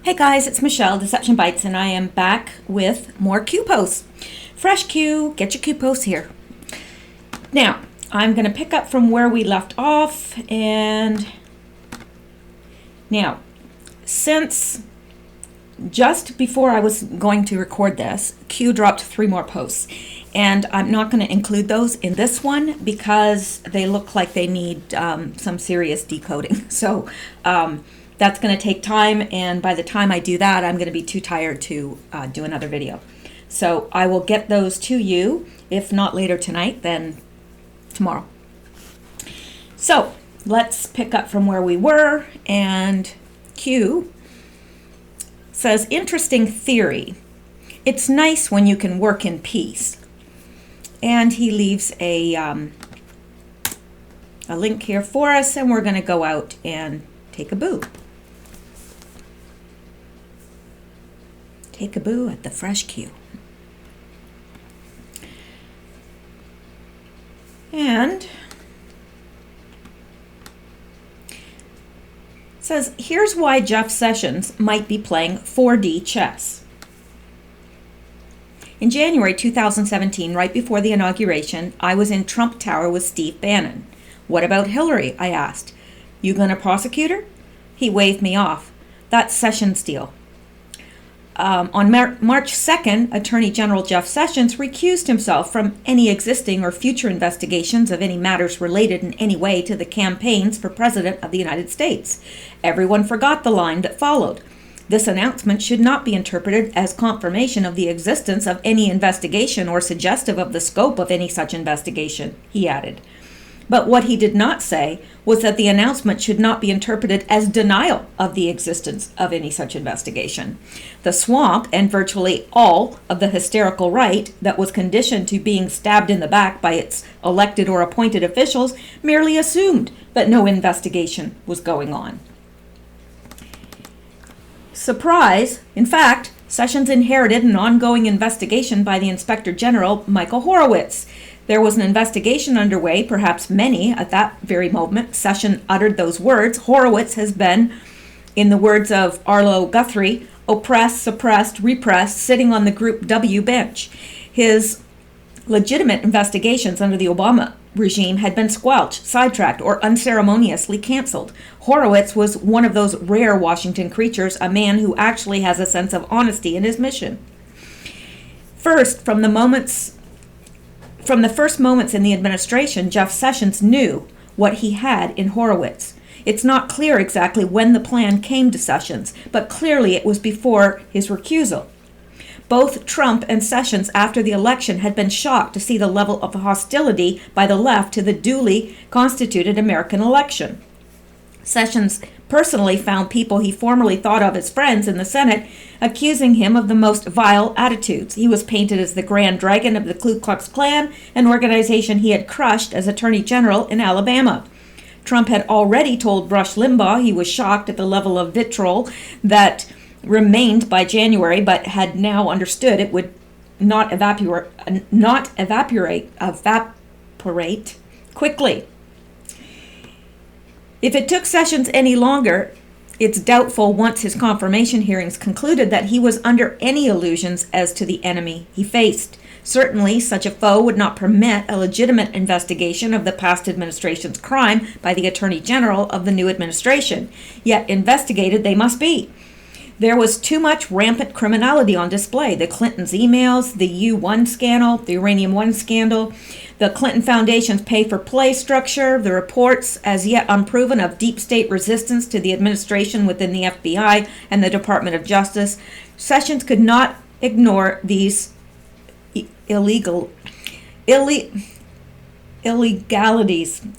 Hey guys, it's Mishel, Deception Bytes, and I am back with more Q posts. Fresh Q, get your Q posts here. Now, I'm going to pick up from where we left off, and now, since just before I was going to record this, Q dropped 3 more posts, and I'm not going to include those in this one because they look like they need some serious decoding. So, that's going to take time, and by the time I do that, I'm going to be too tired to do another video. So I will get those to you, if not later tonight, then tomorrow. So let's pick up from where we were, and Q says, interesting theory. It's nice when you can work in peace. And he leaves a link here for us, and we're going to go out and take a boo. Take a boo at the Fresh Q. And says, here's why Jeff Sessions might be playing 4D chess. In January 2017, right before the inauguration, I was in Trump Tower with Steve Bannon. What about Hillary? I asked. You gonna prosecute her? He waved me off. That's Sessions' deal. On March 2nd, Attorney General Jeff Sessions recused himself from any existing or future investigations of any matters related in any way to the campaigns for President of the United States. Everyone forgot the line that followed. This announcement should not be interpreted as confirmation of the existence of any investigation or suggestive of the scope of any such investigation, he added. But what he did not say was that the announcement should not be interpreted as denial of the existence of any such investigation. The swamp and virtually all of the hysterical right that was conditioned to being stabbed in the back by its elected or appointed officials merely assumed that no investigation was going on. Surprise! In fact, Sessions inherited an ongoing investigation by the Inspector General, Michael Horowitz. There was an investigation underway, perhaps many, at that very moment Sessions uttered those words. Horowitz has been, in the words of Arlo Guthrie, oppressed, suppressed, repressed, sitting on the Group W bench. His legitimate investigations under the Obama regime had been squelched, sidetracked, or unceremoniously canceled. Horowitz was one of those rare Washington creatures, a man who actually has a sense of honesty in his mission. First, from the first moments in the administration, Jeff Sessions knew what he had in Horowitz. It's not clear exactly when the plan came to Sessions, but clearly it was before his recusal. Both Trump and Sessions after the election had been shocked to see the level of hostility by the left to the duly constituted American election. Sessions personally found people he formerly thought of as friends in the Senate accusing him of the most vile attitudes. He was painted as the Grand Dragon of the Ku Klux Klan, an organization he had crushed as Attorney General in Alabama. Trump had already told Rush Limbaugh he was shocked at the level of vitriol that remained by January, but had now understood it would not evaporate quickly. If it took Sessions any longer, it's doubtful once his confirmation hearings concluded that he was under any illusions as to the enemy he faced. Certainly, such a foe would not permit a legitimate investigation of the past administration's crime by the Attorney General of the new administration. Yet investigated they must be. There was too much rampant criminality on display. The Clintons' emails, the U-1 scandal, the Uranium-1 scandal, the Clinton Foundation's pay-for-play structure, the reports, as yet unproven, of deep state resistance to the administration within the FBI and the Department of Justice. Sessions could not ignore these illegalities.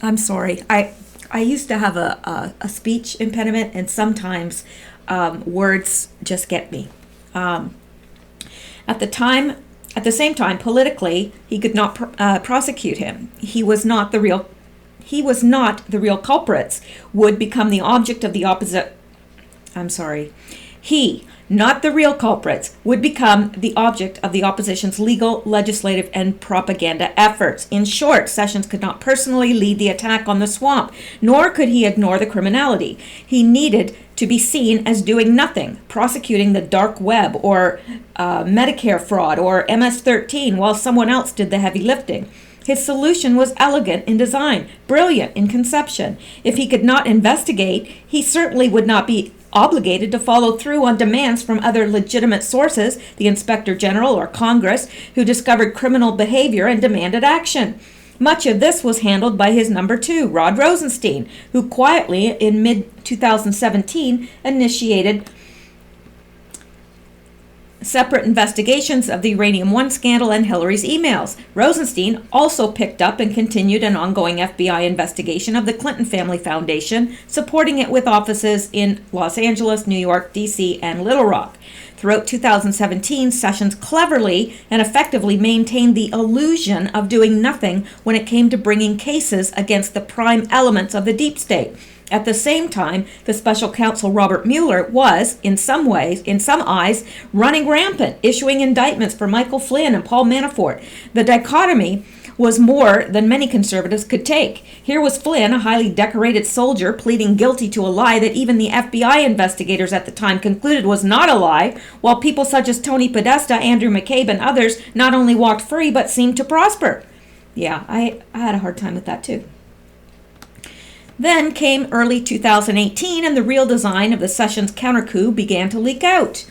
I'm sorry. I used to have a speech impediment, and sometimes words just get me. At the same time, politically, he could not prosecute him. He was not the real culprits. Would become the object of the opposite. I'm sorry. He, not the real culprits, would become the object of the opposition's legal, legislative, and propaganda efforts. In short, Sessions could not personally lead the attack on the swamp, nor could he ignore the criminality. He needed to be seen as doing nothing, prosecuting the dark web or Medicare fraud or MS-13 while someone else did the heavy lifting. His solution was elegant in design, brilliant in conception. If he could not investigate, he certainly would not be obligated to follow through on demands from other legitimate sources, the Inspector General or Congress, who discovered criminal behavior and demanded action. Much of this was handled by his number two, Rod Rosenstein, who quietly, in mid-2017, initiated separate investigations of the Uranium One scandal and Hillary's emails. Rosenstein also picked up and continued an ongoing FBI investigation of the Clinton Family Foundation, supporting it with offices in Los Angeles, New York, D.C., and Little Rock. Throughout 2017, Sessions cleverly and effectively maintained the illusion of doing nothing when it came to bringing cases against the prime elements of the deep state. At the same time, the special counsel Robert Mueller was, in some eyes, running rampant, issuing indictments for Michael Flynn and Paul Manafort. The dichotomy was more than many conservatives could take. Here was Flynn, a highly decorated soldier, pleading guilty to a lie that even the FBI investigators at the time concluded was not a lie, while people such as Tony Podesta, Andrew McCabe, and others not only walked free but seemed to prosper. Yeah, I had a hard time with that too. Then came early 2018, and the real design of the Sessions counter-coup began to leak out,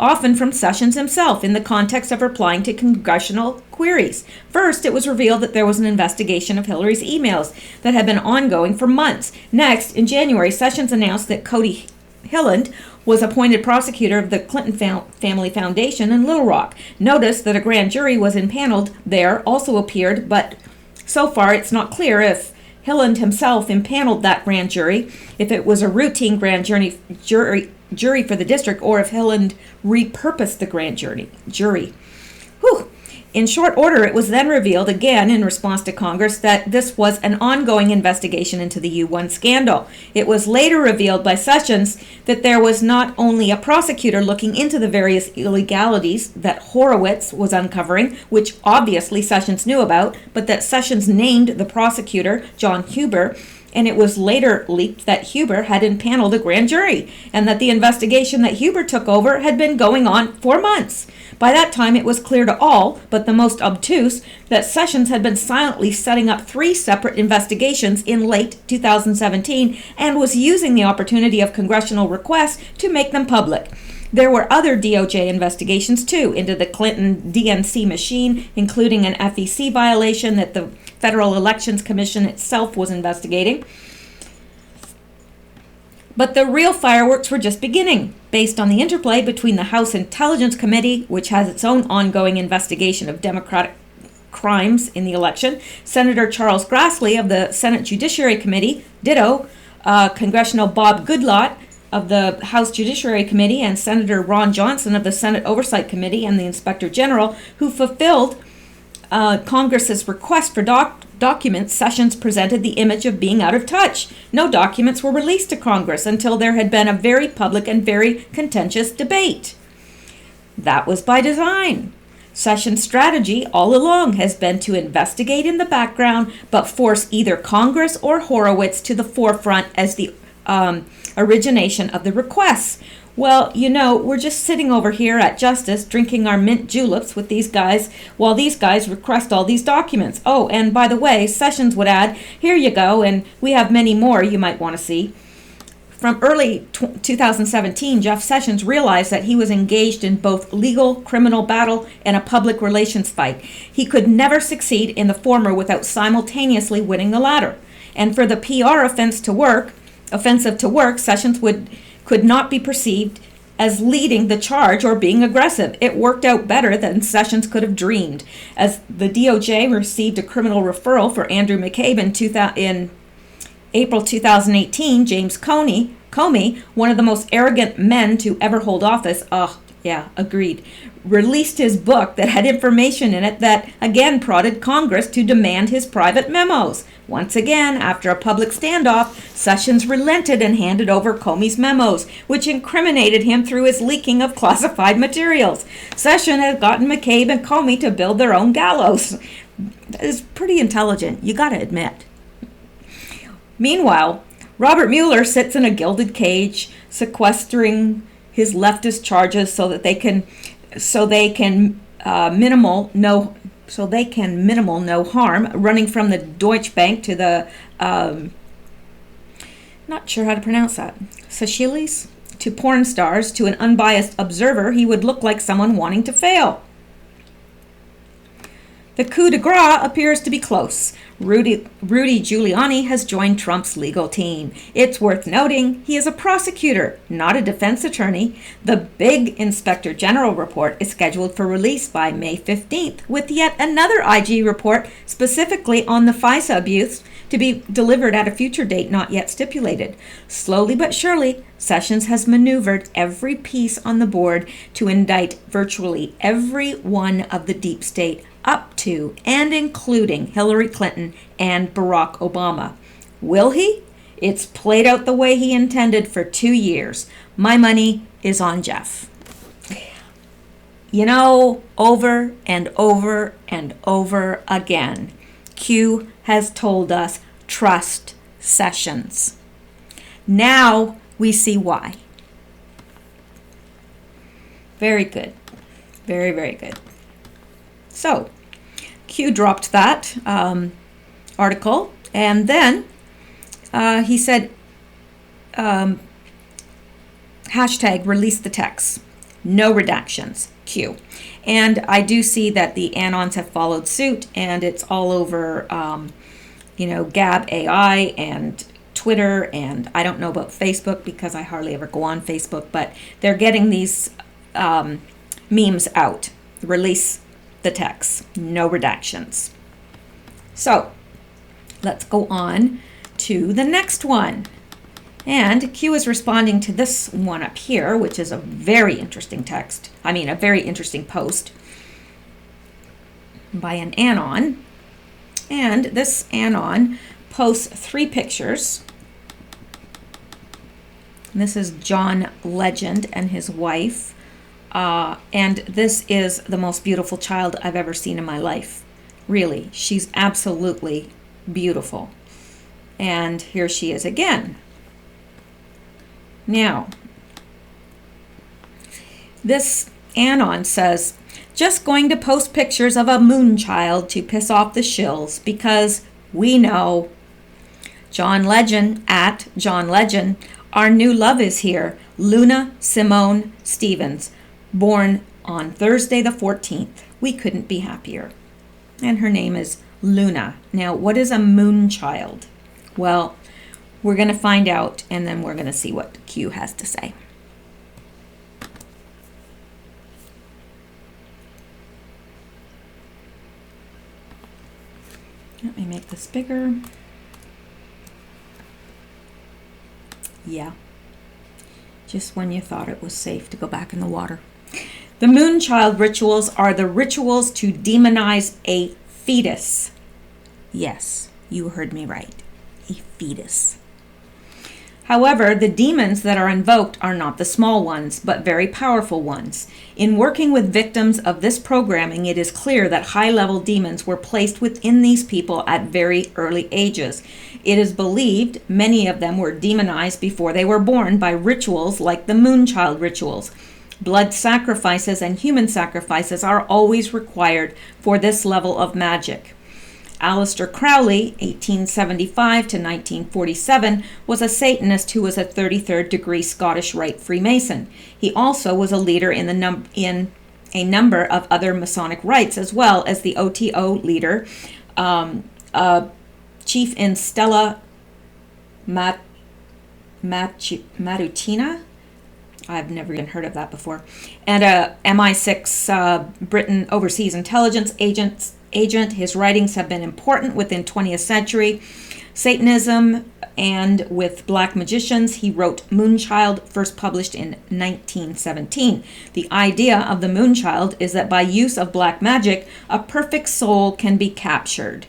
often from Sessions himself in the context of replying to congressional queries. First, it was revealed that there was an investigation of Hillary's emails that had been ongoing for months. Next, in January, Sessions announced that Cody Hilland was appointed prosecutor of the Clinton Family Foundation in Little Rock. Notice that a grand jury was impaneled there, also appeared, but so far it's not clear if Hilland himself impaneled that grand jury, if it was a routine grand jury for the district, or if Hilland repurposed the grand jury. Whew. In short order, it was then revealed again in response to Congress that this was an ongoing investigation into the U1 scandal. It was later revealed by Sessions that there was not only a prosecutor looking into the various illegalities that Horowitz was uncovering, which obviously Sessions knew about, but that Sessions named the prosecutor, John Huber, and it was later leaked that Huber had impaneled a grand jury, and that the investigation that Huber took over had been going on for months. By that time, it was clear to all, but the most obtuse, that Sessions had been silently setting up 3 separate investigations in late 2017 and was using the opportunity of congressional requests to make them public. There were other DOJ investigations, too, into the Clinton DNC machine, including an FEC violation that the Federal Elections Commission itself was investigating. But the real fireworks were just beginning, based on the interplay between the House Intelligence Committee, which has its own ongoing investigation of Democratic crimes in the election, Senator Charles Grassley of the Senate Judiciary Committee, ditto, Congressional Bob Goodlatte of the House Judiciary Committee, and Senator Ron Johnson of the Senate Oversight Committee and the Inspector General, who fulfilled Congress's request for documents. Sessions presented the image of being out of touch. No documents were released to Congress until there had been a very public and very contentious debate. That was by design. Sessions' strategy all along has been to investigate in the background, but force either Congress or Horowitz to the forefront as the origination of the requests. Well, you know, we're just sitting over here at Justice drinking our mint juleps with these guys while these guys request all these documents. Oh, and by the way, Sessions would add, here you go, and we have many more you might want to see. From early 2017, Jeff Sessions realized that he was engaged in both legal criminal battle and a public relations fight. He could never succeed in the former without simultaneously winning the latter. And for the PR offensive to work, Sessions could not be perceived as leading the charge or being aggressive. It worked out better than Sessions could have dreamed. As the DOJ received a criminal referral for Andrew McCabe in April 2018, James Comey, one of the most arrogant men to ever hold office, agreed, released his book that had information in it that again prodded Congress to demand his private memos. Once again, after a public standoff, Sessions relented and handed over Comey's memos, which incriminated him through his leaking of classified materials. Sessions had gotten McCabe and Comey to build their own gallows. That is pretty intelligent, you gotta admit. Meanwhile, Robert Mueller sits in a gilded cage, sequestering his leftist charges so they can minimal no harm, running from the Deutsche Bank to the not sure how to pronounce that, Seychelles, to porn stars. To an unbiased observer, he would look like someone wanting to fail. The coup de grace appears to be close. Rudy Giuliani has joined Trump's legal team. It's worth noting he is a prosecutor, not a defense attorney. The big Inspector General report is scheduled for release by May 15th, with yet another IG report specifically on the FISA abuse to be delivered at a future date not yet stipulated. Slowly but surely, Sessions has maneuvered every piece on the board to indict virtually every one of the deep state, up to and including Hillary Clinton and Barack Obama. Will he? It's played out the way he intended for 2 years. My money is on Jeff. You know, over and over and over again, Q has told us, trust Sessions. Now we see why. Very good. Very, very good. So, Q dropped that article, and then he said, hashtag release the text. No redactions, Q. And I do see that the Anons have followed suit, and it's all over, Gab AI and Twitter, and I don't know about Facebook because I hardly ever go on Facebook, but they're getting these memes out. Release the text, no redactions. So let's go on to the next one. And Q is responding to this one up here, which is a very interesting a very interesting post by an Anon. And this Anon posts 3 pictures. And this is John Legend and his wife. And this is the most beautiful child I've ever seen in my life. Really, she's absolutely beautiful. And here she is again. Now, this Anon says, just going to post pictures of a moon child to piss off the shills because we know. John Legend, at John Legend, our new love is here. Luna Simone Stevens, born on Thursday the 14th. We couldn't be happier. And her name is Luna. Now, what is a moon child? Well, we're going to find out, and then we're going to see what Q has to say. Let me make this bigger. Yeah. Just when you thought it was safe to go back in the water. The Moonchild rituals are the rituals to demonize a fetus. Yes, you heard me right. A fetus. However, the demons that are invoked are not the small ones, but very powerful ones. In working with victims of this programming, it is clear that high-level demons were placed within these people at very early ages. It is believed many of them were demonized before they were born by rituals like the Moonchild rituals. Blood sacrifices and human sacrifices are always required for this level of magic. Aleister Crowley, 1875 to 1947, was a Satanist who was a 33rd degree Scottish Rite Freemason. He also was a leader in a number of other Masonic rites, as well as the OTO leader, chief in Stella Matutina. I've never even heard of that before. And a MI6 Britain overseas intelligence agent. His writings have been important within 20th century Satanism and with black magicians. He wrote Moonchild, first published in 1917. The idea of the Moonchild is that by use of black magic, a perfect soul can be captured.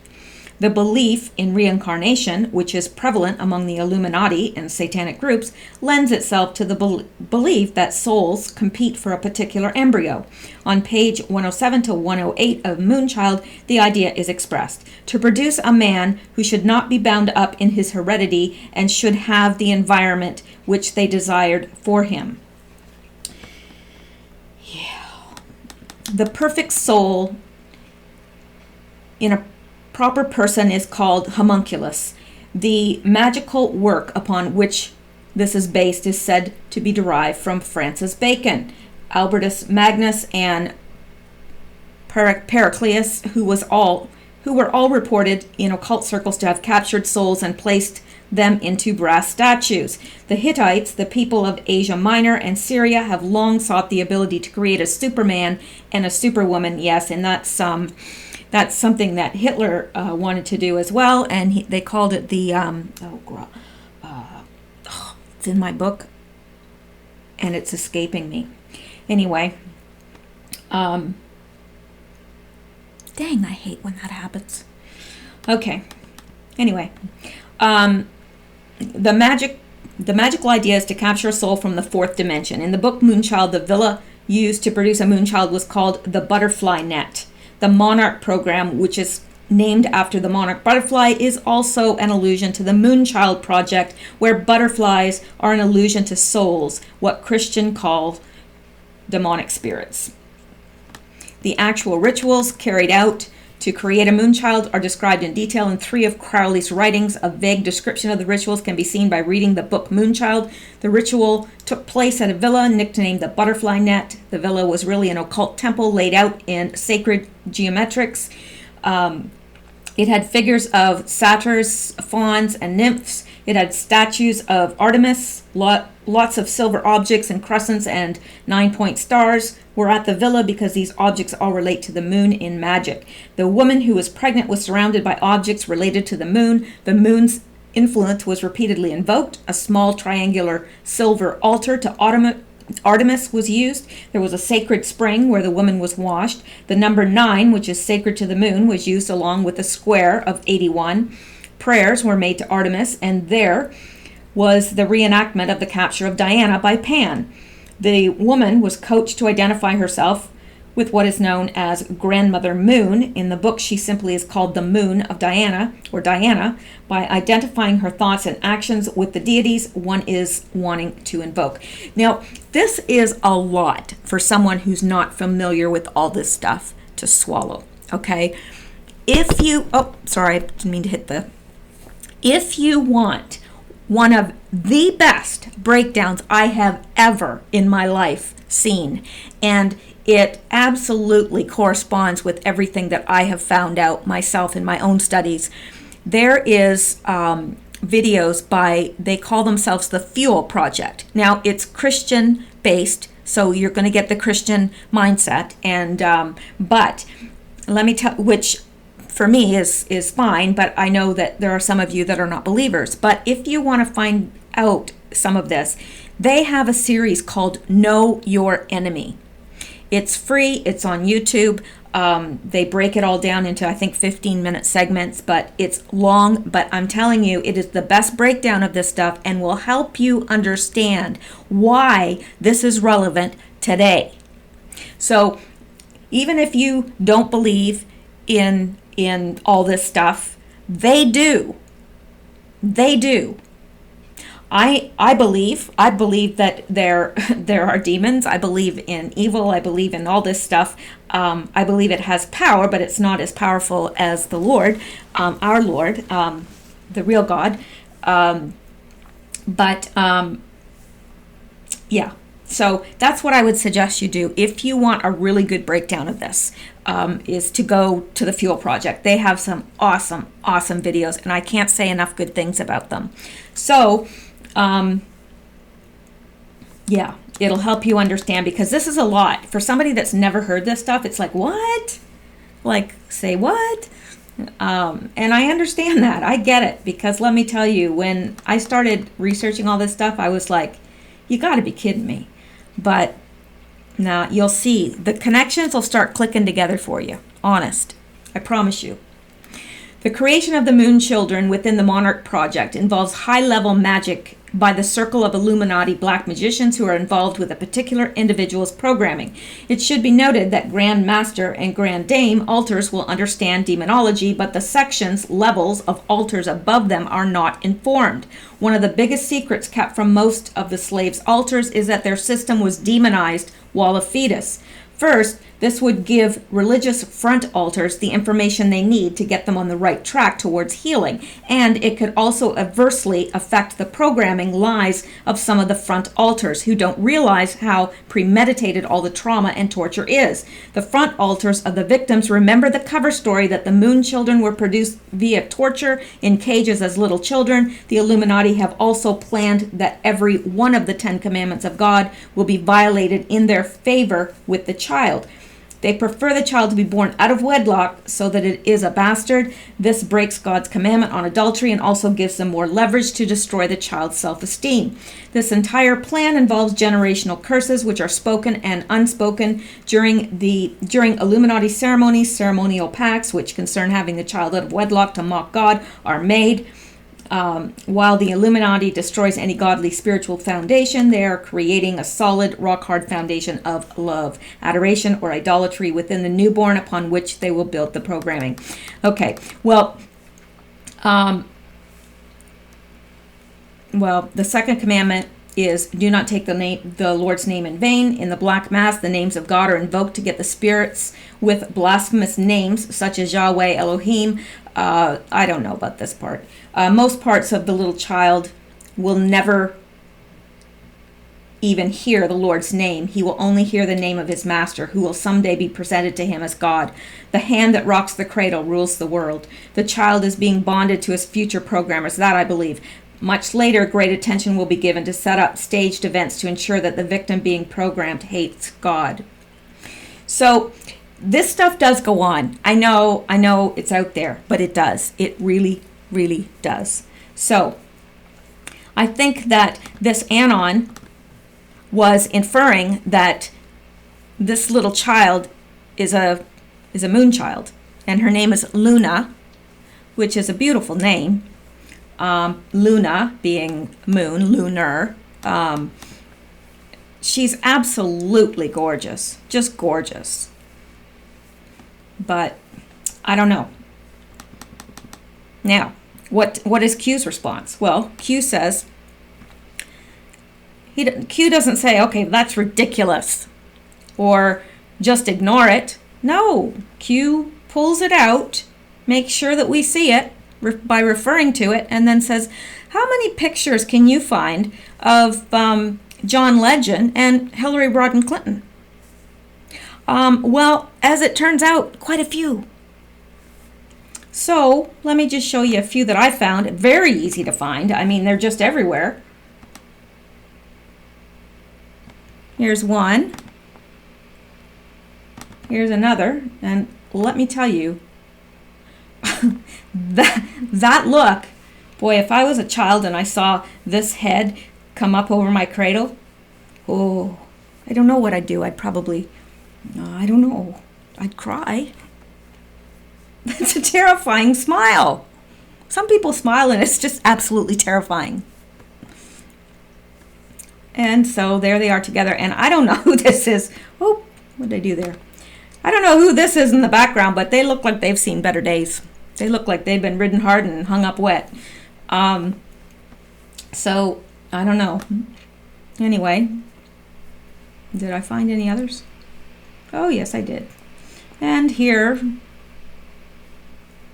The belief in reincarnation, which is prevalent among the Illuminati and satanic groups, lends itself to the belief that souls compete for a particular embryo. On page 107 to 108 of Moonchild, the idea is expressed: to produce a man who should not be bound up in his heredity and should have the environment which they desired for him. Yeah. The perfect soul in a proper person is called homunculus. The magical work upon which this is based is said to be derived from Francis Bacon, Albertus Magnus, and Pericles, who were all reported in occult circles to have captured souls and placed them into brass statues. The Hittites, the people of Asia Minor and Syria, have long sought the ability to create a Superman and a Superwoman. Yes, and that's something that Hitler wanted to do as well, and they called it the it's in my book, and it's escaping me. Anyway, dang, I hate when that happens. Okay. Anyway, the magical idea is to capture a soul from the fourth dimension. In the book Moonchild, the villa used to produce a moonchild was called the butterfly net. The Monarch program, which is named after the monarch butterfly, is also an allusion to the Moonchild project, where butterflies are an allusion to souls, what Christians call demonic spirits. The actual rituals carried out to create a moonchild are described in detail in 3 of Crowley's writings. A vague description of the rituals can be seen by reading the book Moonchild. The ritual took place at a villa nicknamed the Butterfly Net. The villa was really an occult temple laid out in sacred geometrics. It had figures of satyrs, fauns, and nymphs. It had statues of Artemis. Lots of silver objects and crescents and 9-point stars were at the villa because these objects all relate to the moon in magic. The woman who was pregnant was surrounded by objects related to the moon. The moon's influence was repeatedly invoked. A small triangular silver altar to Artemis was used. There was a sacred spring where the woman was washed. The number 9, which is sacred to the moon, was used along with the square of 81. Prayers were made to Artemis, and there was the reenactment of the capture of Diana by Pan. The woman was coached to identify herself with what is known as Grandmother Moon. In the book, she simply is called the Moon of Diana, or Diana, by identifying her thoughts and actions with the deities one is wanting to invoke. Now, this is a lot for someone who's not familiar with all this stuff to swallow, okay? If you want one of the best breakdowns I have ever in my life seen, and it absolutely corresponds with everything that I have found out myself in my own studies, there is videos by, they call themselves the Fuel Project. Now, it's Christian based, so you're going to get the Christian mindset, and but let me tell, which for me is fine, but I know that there are some of you that are not believers. But if you want to find out some of this, they have a series called Know Your Enemy. It's free, it's on YouTube. They break it all down into, I think, 15-minute segments, but it's long. But I'm telling you, it is the best breakdown of this stuff and will help you understand why this is relevant today. So even if you don't believe in all this stuff, they do. They do. I believe that there are demons. I believe in evil. I believe in all this stuff. I believe it has power, but it's not as powerful as the Lord, our Lord, the real God. Yeah. So that's what I would suggest you do if you want a really good breakdown of this, is to go to the Fuel Project. They have some awesome videos, and I can't say enough good things about them. So, yeah, it'll help you understand, because this is a lot. For somebody that's never heard this stuff, it's like, what? Like, say what? And I understand that. I get it, because let me tell you, when I started researching all this stuff, I was like, you got to be kidding me. But now you'll see the connections will start clicking together for you. Honest. I promise you. The creation of the Moon Children within the Monarch Project involves high-level magic by the circle of Illuminati black magicians who are involved with a particular individual's programming. It should be noted that Grand Master and Grand Dame altars will understand demonology, but the sections, levels of altars above them are not informed. One of the biggest secrets kept from most of the slaves' altars is that their system was demonized while a fetus. First, this would give religious front altars the information they need to get them on the right track towards healing, and it could also adversely affect the programming lies of some of the front altars who don't realize how premeditated all the trauma and torture is. The front altars of the victims remember the cover story that the Moon Children were produced via torture in cages as little children. The Illuminati have also planned that every one of the 10 Commandments of God will be violated in their favor with the child. They prefer the child to be born out of wedlock so that it is a bastard. This breaks God's commandment on adultery and also gives them more leverage to destroy the child's self-esteem. This entire plan involves generational curses, which are spoken and unspoken during Illuminati ceremonies. Ceremonial pacts, which concern having the child out of wedlock to mock God, are made. While the Illuminati destroys any godly spiritual foundation, they are creating a solid, rock-hard foundation of love, adoration, or idolatry within the newborn upon which they will build the programming. Okay, well, the second commandment is do not take the Lord's name in vain. In the Black Mass, the names of God are invoked to get the spirits with blasphemous names such as Yahweh, Elohim. I don't know about this part. Most parts of the little child will never even hear the Lord's name. He will only hear the name of his master, who will someday be presented to him as God. The hand that rocks the cradle rules the world. The child is being bonded to his future programmers, that I believe. Much later, great attention will be given to set up staged events to ensure that the victim being programmed hates God. So this stuff does go on. I know it's out there, but it does. It really, really does. So I think that this Anon was inferring that this little child is a moon child, and her name is Luna, which is a beautiful name. Luna being moon, lunar. She's absolutely gorgeous, just gorgeous. But I don't know. Now, what is Q's response? Well, Q says, Q doesn't say, okay, that's ridiculous, or just ignore it. No, Q pulls it out, makes sure that we see it by referring to it, and then says, how many pictures can you find of John Legend and Hillary Rodham Clinton? Well, as it turns out, quite a few. So let me just show you a few that I found. Very easy to find. I mean, they're just everywhere. Here's one. Here's another. And let me tell you, that look, boy, if I was a child and I saw this head come up over my cradle, oh, I don't know what I'd do. I'd probably, I don't know, I'd cry. It's a terrifying smile. Some people smile and it's just absolutely terrifying. And so there they are together, and I don't know who this is. Oh, what did I do there? I don't know who this is in the background, but they look like they've seen better days. They look like they've been ridden hard and hung up wet. So, I don't know. Anyway, did I find any others? Oh, yes, I did. And here,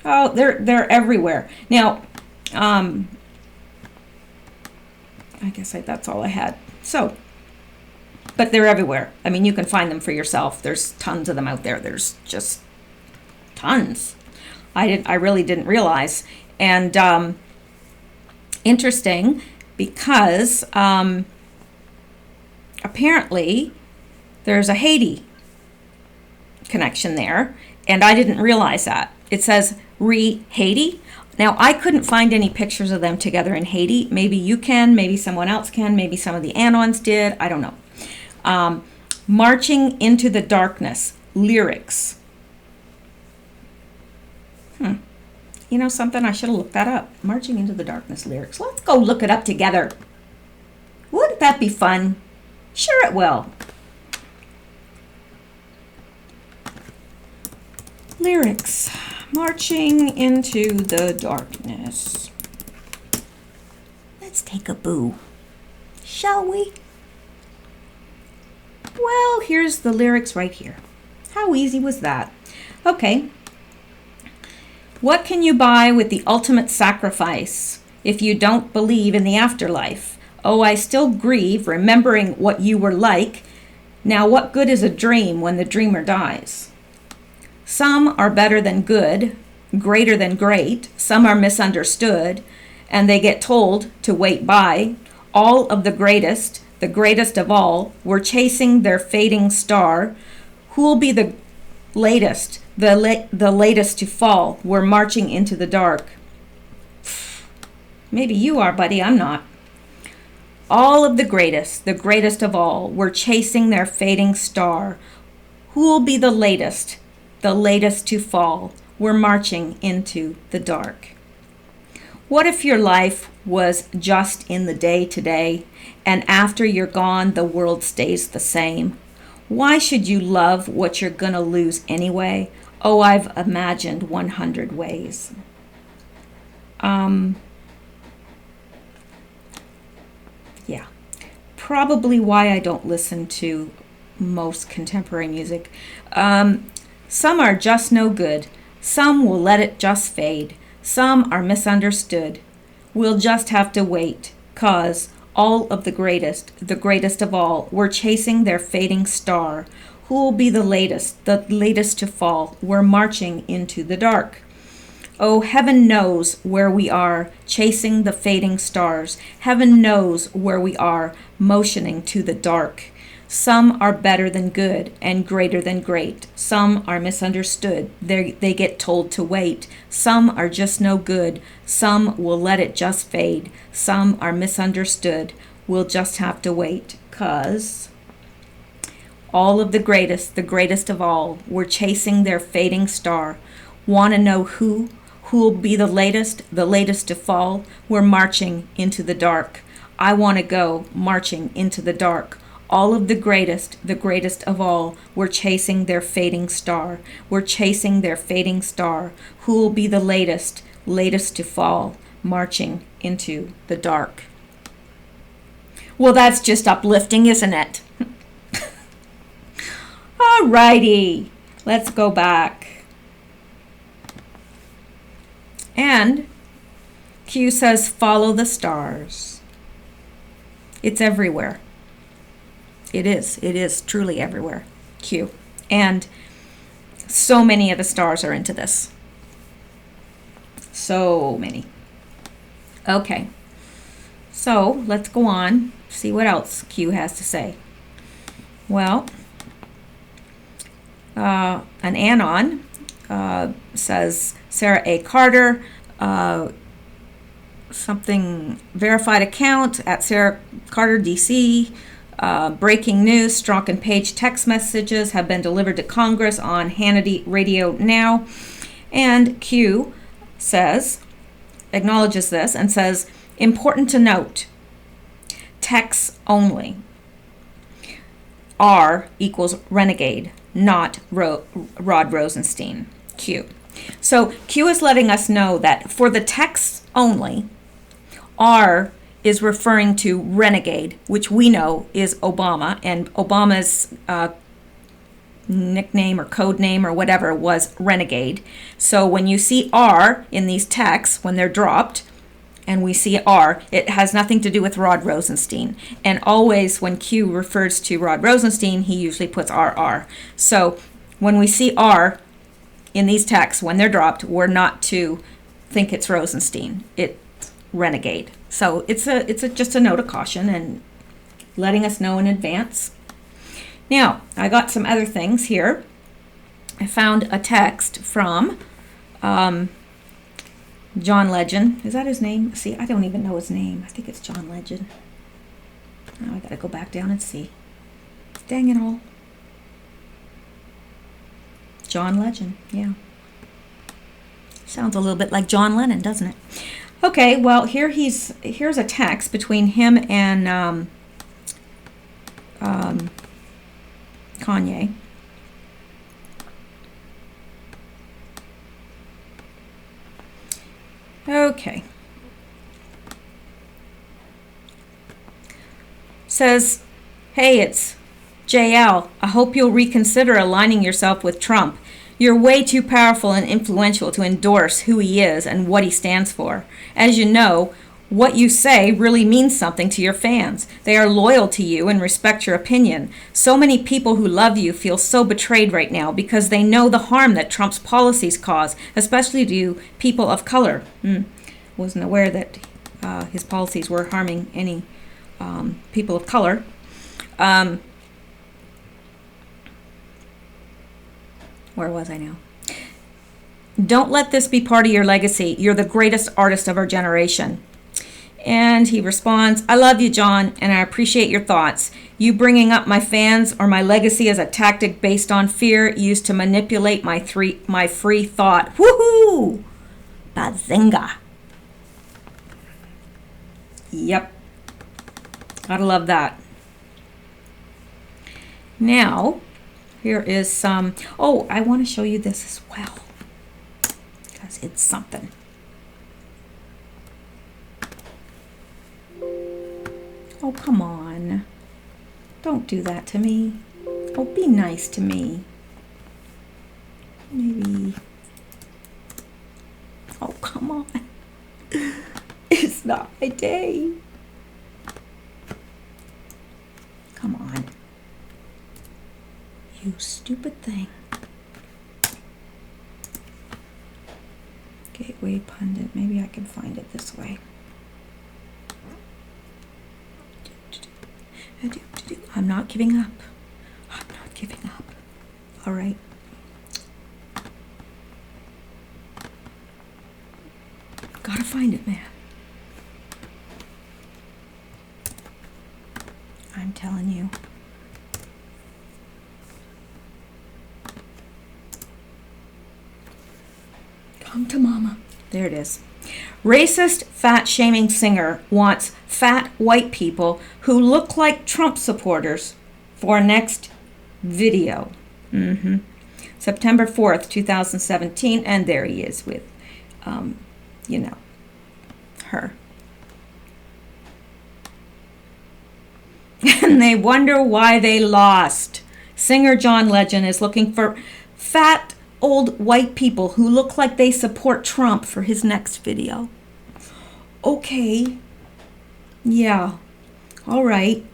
oh, they're everywhere. Now, I guess that's all I had. So, but they're everywhere. I mean, you can find them for yourself. There's tons of them out there. There's just tons. I really didn't realize. And interesting, because apparently there's a Haiti connection there, and I didn't realize that. It says Haiti. Now, I couldn't find any pictures of them together in Haiti. Maybe you can, maybe someone else can, maybe some of the Anons did, I don't know. Marching into the Darkness, lyrics. You know something? I should have looked that up. Marching into the Darkness lyrics. Let's go look it up together. Wouldn't that be fun? Sure it will. Lyrics. Marching into the darkness. Let's take a boo. Shall we? Well, here's the lyrics right here. How easy was that? Okay. What can you buy with the ultimate sacrifice if you don't believe in the afterlife? Oh, I still grieve, remembering what you were like. Now, what good is a dream when the dreamer dies? Some are better than good, greater than great. Some are misunderstood, and they get told to wait by. All of the greatest of all, were chasing their fading star. Who'll be the latest, the latest to fall? We're marching into the dark. Maybe you are, buddy, I'm not. All of the greatest of all, were chasing their fading star. Who'll be the latest to fall? We're marching into the dark. What if your life was just in the day today, and after you're gone, the world stays the same? Why should you love what you're gonna lose anyway? Oh, I've imagined 100 ways. Yeah. Probably why I don't listen to most contemporary music. Some are just no good. Some will let it just fade. Some are misunderstood. We'll just have to wait, 'cause all of the greatest of all, were chasing their fading star. Who'll be the latest to fall? We're marching into the dark. Oh, heaven knows where we are, chasing the fading stars. Heaven knows where we are, motioning to the dark. Some are better than good and greater than great. Some are misunderstood. They get told to wait. Some are just no good. Some will let it just fade. Some are misunderstood. We'll just have to wait, 'cause all of the greatest of all, were chasing their fading star. Want to know who'll be the latest to fall? We're marching into the dark. I want to go marching into the dark. All of the greatest of all, were chasing their fading star. We're chasing their fading star. Who'll be the latest to fall? Marching into the dark. Well, that's just uplifting, isn't it? Alrighty, let's go back. And Q says, follow the stars. It's everywhere. It is truly everywhere, Q. And so many of the stars are into this. So many. Okay, so let's go on, see what else Q has to say. Well, an anon says, Sarah A. Carter, something verified account at Sarah Carter, DC. Breaking news, Strzok and Page text messages have been delivered to Congress on Hannity Radio Now. And Q says, acknowledges this and says, important to note, texts only. R equals renegade, not Rod Rosenstein. Q. So Q is letting us know that for the texts only, R is referring to renegade, which we know is Obama, and Obama's nickname or code name or whatever was renegade. So when you see R in these texts, when they're dropped, and we see R, it has nothing to do with Rod Rosenstein. And always when Q refers to Rod Rosenstein, he usually puts RR. So when we see R in these texts, when they're dropped, we're not to think it's Rosenstein. It's renegade. So it's just a note of caution and letting us know in advance. Now, I got some other things here. I found a text from John Legend. Is that his name? See, I don't even know his name. I think it's John Legend. Now I gotta go back down and see. Dang it all. John Legend, yeah. Sounds a little bit like John Lennon, doesn't it? Okay, well, here's a text between him and Kanye. Okay. Says, hey, it's JL. I hope you'll reconsider aligning yourself with Trump. You're way too powerful and influential to endorse who he is and what he stands for. As you know, what you say really means something to your fans. They are loyal to you and respect your opinion. So many people who love you feel so betrayed right now because they know the harm that Trump's policies cause, especially to people of color. Wasn't aware that his policies were harming any people of color. Where was I now? Don't let this be part of your legacy. You're the greatest artist of our generation. And he responds, I love you, John, and I appreciate your thoughts. You bringing up my fans or my legacy as a tactic based on fear used to manipulate my free thought. Woohoo! Bazinga. Yep. Gotta love that. Now, here is some, I want to show you this as well, because it's something. Oh, come on. Don't do that to me. Oh, be nice to me. Maybe. Oh, come on. It's not my day. Come on. You stupid thing. Gateway Pundit. Maybe I can find it this way. I'm not giving up. I'm not giving up. All right. Gotta find it, man. I'm telling you. Come to mama. There it is. Racist, fat-shaming singer wants fat white people who look like Trump supporters for next video. September 4th, 2017, and there he is with, her. And they wonder why they lost. Singer John Legend is looking for fat old white people who look like they support Trump for his next video. Okay. Yeah. All right.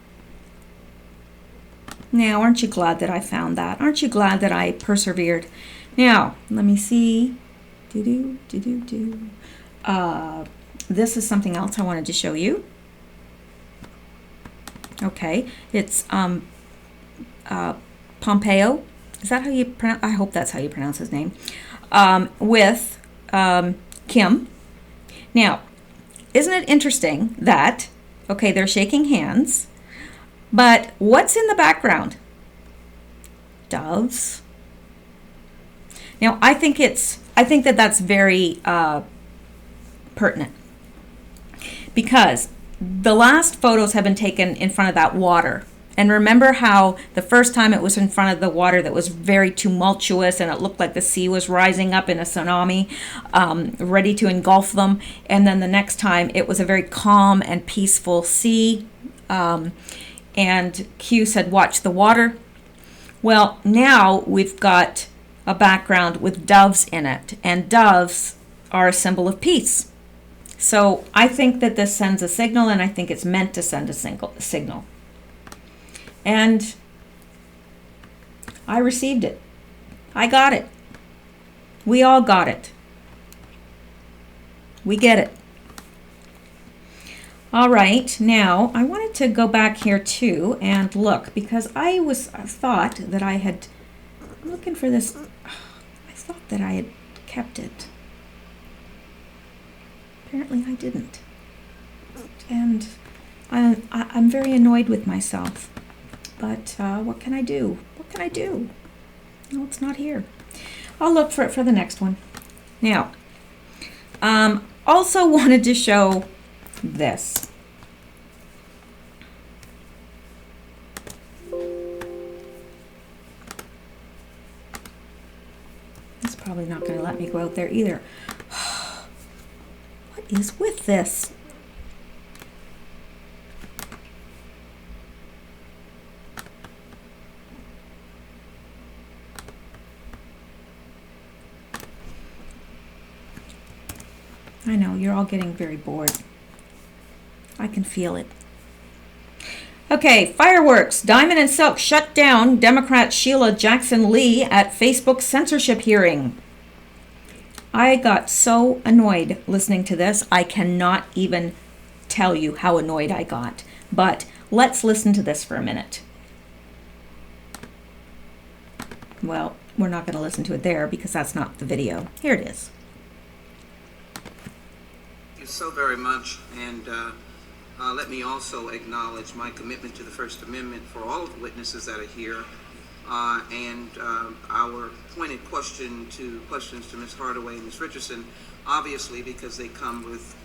Now, aren't you glad that I found that? Aren't you glad that I persevered? Now, let me see. This is something else I wanted to show you. Okay. It's Pompeo. Is that how you pronounce? I hope that's how you pronounce his name. With Kim. Now, isn't it interesting that, okay, they're shaking hands, but what's in the background? Doves. Now, I think that that's very pertinent, because the last photos have been taken in front of that water. And remember how the first time it was in front of the water that was very tumultuous and it looked like the sea was rising up in a tsunami, ready to engulf them. And then the next time it was a very calm and peaceful sea. And Q said, watch the water. Well, now we've got a background with doves in it. And doves are a symbol of peace. So I think that this sends a signal, and I think it's meant to send a signal. And I received it. I got it. We all got it. We get it. All right, now I wanted to go back here too and look, because I thought that I had, I'm looking for this, I thought that I had kept it. Apparently I didn't. And I'm very annoyed with myself. But what can I do? What can I do? No, it's not here. I'll look for it for the next one. Now, Also wanted to show this. It's probably not going to let me go out there either. What is with this? I know, you're all getting very bored. I can feel it. Okay, fireworks. Diamond and Silk shut down Democrat Sheila Jackson Lee at Facebook censorship hearing. I got so annoyed listening to this. I cannot even tell you how annoyed I got. But let's listen to this for a minute. Well, we're not going to listen to it there because that's not the video. Here it is. Thank you so very much. And let me also acknowledge my commitment to the First Amendment for all of the witnesses that are here. And our pointed questions to Ms. Hardaway and Ms. Richardson, obviously because they come with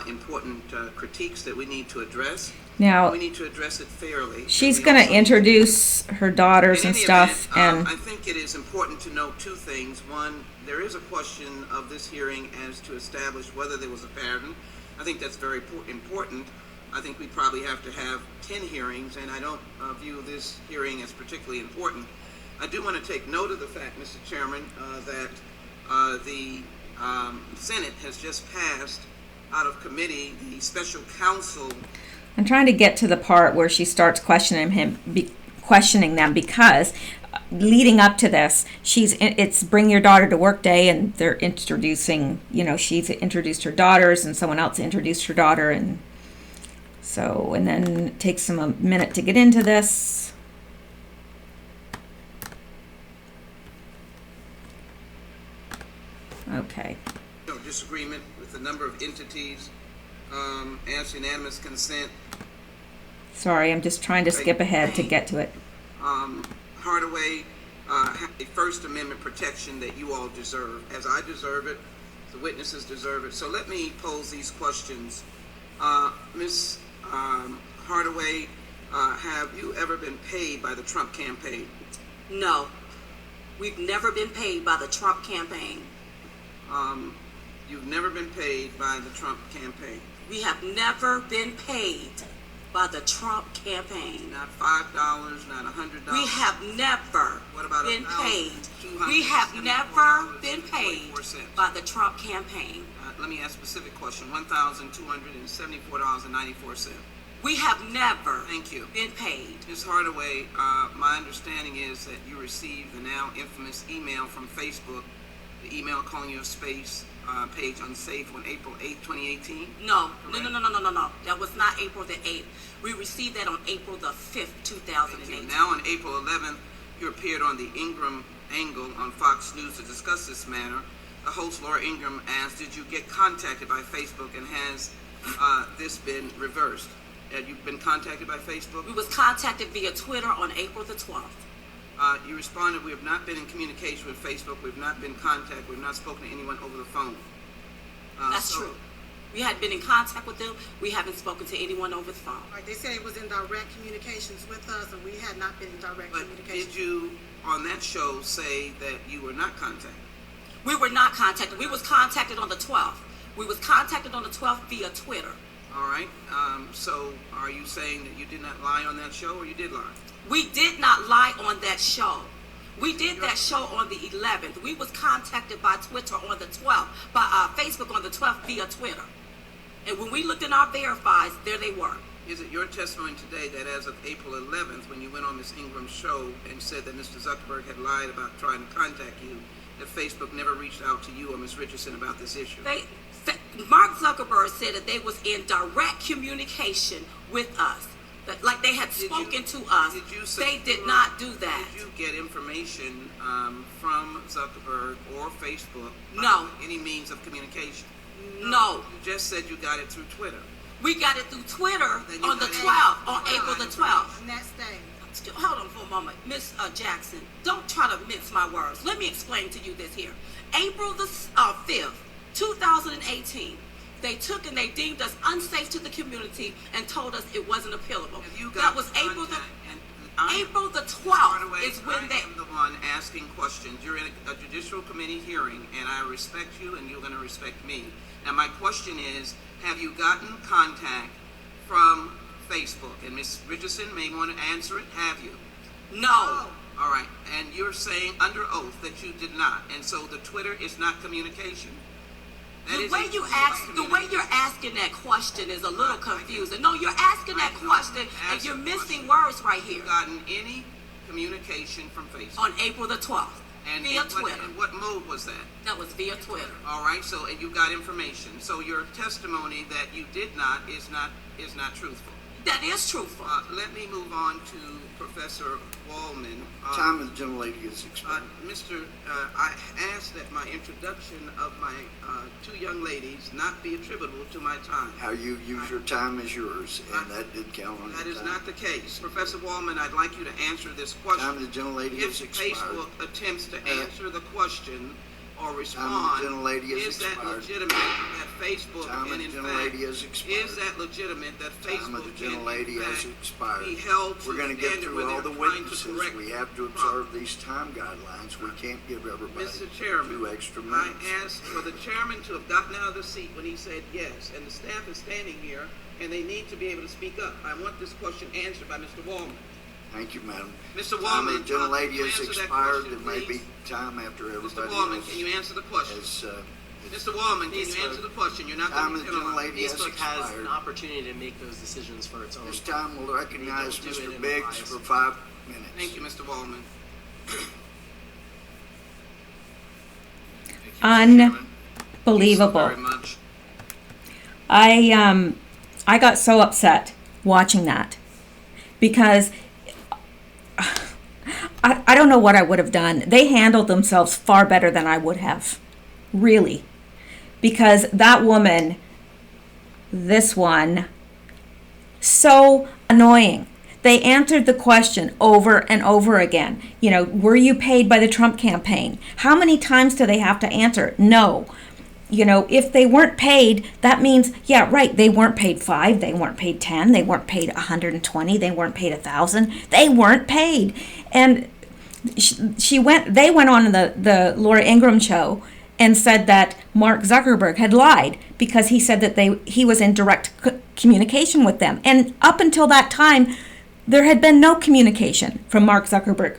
important critiques that we need to address. Now, we need to address it fairly. She's going to introduce her daughters and stuff. I think it is important to note two things. One, there is a question of this hearing as to establish whether there was a pattern. I think that's very important. I think we probably have to have 10 hearings, and I don't view this hearing as particularly important. I do want to take note of the fact, Mr. Chairman, that the Senate has just passed out of committee the special counsel. I'm trying to get to the part where she starts questioning them because leading up to this, it's Bring Your Daughter to Work Day, and they're introducing, she's introduced her daughters, and someone else introduced her daughter, and so, and then it takes them a minute to get into this. Okay. No disagreement with the number of entities, as unanimous consent. Sorry, I'm just trying to skip ahead to get to it. Hardaway have a First Amendment protection that you all deserve, as I deserve it, the witnesses deserve it. So let me pose these questions. Ms. Hardaway, have you ever been paid by the Trump campaign? No, we've never been paid by the Trump campaign. You've never been paid by the Trump campaign? We have never been paid by the Trump campain. Not $5, not $100? We have never been paid. We have never been paid by the Trump campaign. Let me ask a specific question. $1,274.94. We have never been paid. Ms. Hardaway, my understanding is that you received the now infamous email from Facebook, the email calling your space page unsafe on April 8, 2018? No. That was not April the 8th. We received that on April the 5th, 2018. Now on April 11th, you appeared on the Ingram Angle on Fox News to discuss this matter. The host, Laura Ingram, asked, did you get contacted by Facebook, and has this been reversed? Have you been contacted by Facebook? We was contacted via Twitter on April the 12th. You responded, we have not been in communication with Facebook, we have not been contacted, we have not spoken to anyone over the phone. That's true. We had been in contact with them, we haven't spoken to anyone over the phone. Right, they said it was in direct communications with us, and we had not been in direct communication. Did you, on that show, say that you were not contacted? We were not contacted. We was contacted on the 12th. We was contacted on the 12th via Twitter. All right. So are you saying that you did not lie on that show, or you did lie? We did not lie on that show. We did that show on the 11th. We was contacted by Twitter on the 12th, by Facebook on the 12th via Twitter. And when we looked in our verifies, there they were. Is it your testimony today that as of April 11th, when you went on Ms. Ingram's show and said that Mr. Zuckerberg had lied about trying to contact you, that Facebook never reached out to you or Ms. Richardson about this issue? Mark Zuckerberg said that they was in direct communication with us. Like they had spoken to us. They did not do that. Did you get information from Zuckerberg or Facebook? No. Any means of communication? No. You just said you got it through Twitter. We got it through Twitter on the 12th, on April the 12th. Next day. Hold on for a moment. Miss Jackson, don't try to mince my words. Let me explain to you this here. April the 5th, 2018. They took and they deemed us unsafe to the community and told us it wasn't appealable. That was April the 12th is when they... I am the one asking questions. You're in a judicial committee hearing, and I respect you, and you're going to respect me. Now, my question is, have you gotten contact from Facebook? And Ms. Richardson may want to answer it. Have you? No. All right. And you're saying under oath that you did not. And so the Twitter is not communication. The way you're asking that question is a little confusing. No, you're asking that question and you're missing words right here. Have you gotten any communication from Facebook? On April the 12th. Via Twitter. And what mode was that? That was via Twitter. All right. So, and you got information. So your testimony that you did not is not truthful. That is truthful. Let me move on to Professor Wallman. Time of the gentlelady is expired. I asked that my introduction of my two young ladies not be attributable to my time. How you use your time is yours, and that did count on your time. That is not the case. Professor Wallman, I'd like you to answer this question. Time of the gentlelady is expired. If Facebook attempts to answer the question or respond, is that legitimate that Facebook and in fact is that legitimate that Facebook be held to we're going to get through all the witnesses. We have to observe these time guidelines. We can't give everybody Mr. Chairman, 2 extra minutes. I asked for the chairman to have gotten out of the seat when he said yes, and the staff is standing here and they need to be able to speak up. I want this question answered by Mr. Wallman. Thank you, madam. Mr. Wallman, the gentlelady is expired. There may be time after everybody Mr. Wallman, can you answer the question? Mr. Wallman, can you answer the question? You're not going to be Facebook has an opportunity to make those decisions for its own. This time we'll recognize Mr. Biggs for 5 minutes. Thank you, Mr. Wallman. Unbelievable. Very much. I got so upset watching that because I don't know what I would have done. They handled themselves far better than I would have, really, because that woman, this one, so annoying. They answered the question over and over again. You know, were you paid by the Trump campaign? How many times do they have to answer? No. You know, if they weren't paid, that means, yeah, right, they weren't paid 5, they weren't paid 10, they weren't paid 120, they weren't paid 1,000, they weren't paid. And they went on the Laura Ingraham show and said that Mark Zuckerberg had lied because he said that he was in direct communication with them. And up until that time, there had been no communication from Mark Zuckerberg.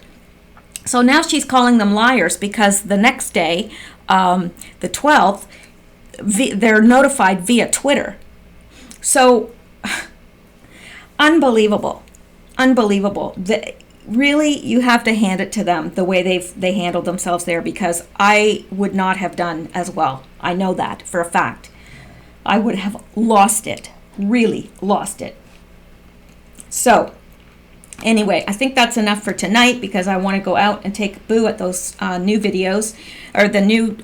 So now she's calling them liars because the next day, the 12th, they're notified via Twitter. So, unbelievable. Really, you have to hand it to them the way they handled themselves there, because I would not have done as well. I know that for a fact. I would have lost it, really lost it. So, anyway, I think that's enough for tonight because I want to go out and take a boo at those new videos, or the new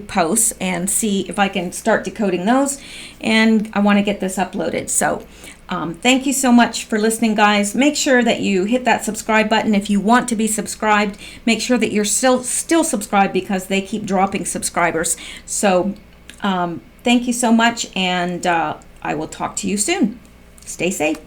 posts, and see if I can start decoding those. And I want to get this uploaded. So thank you so much for listening, guys. Make sure that you hit that subscribe button if you want to be subscribed. Make sure that you're still subscribed because they keep dropping subscribers. So thank you so much, and I will talk to you soon. Stay safe.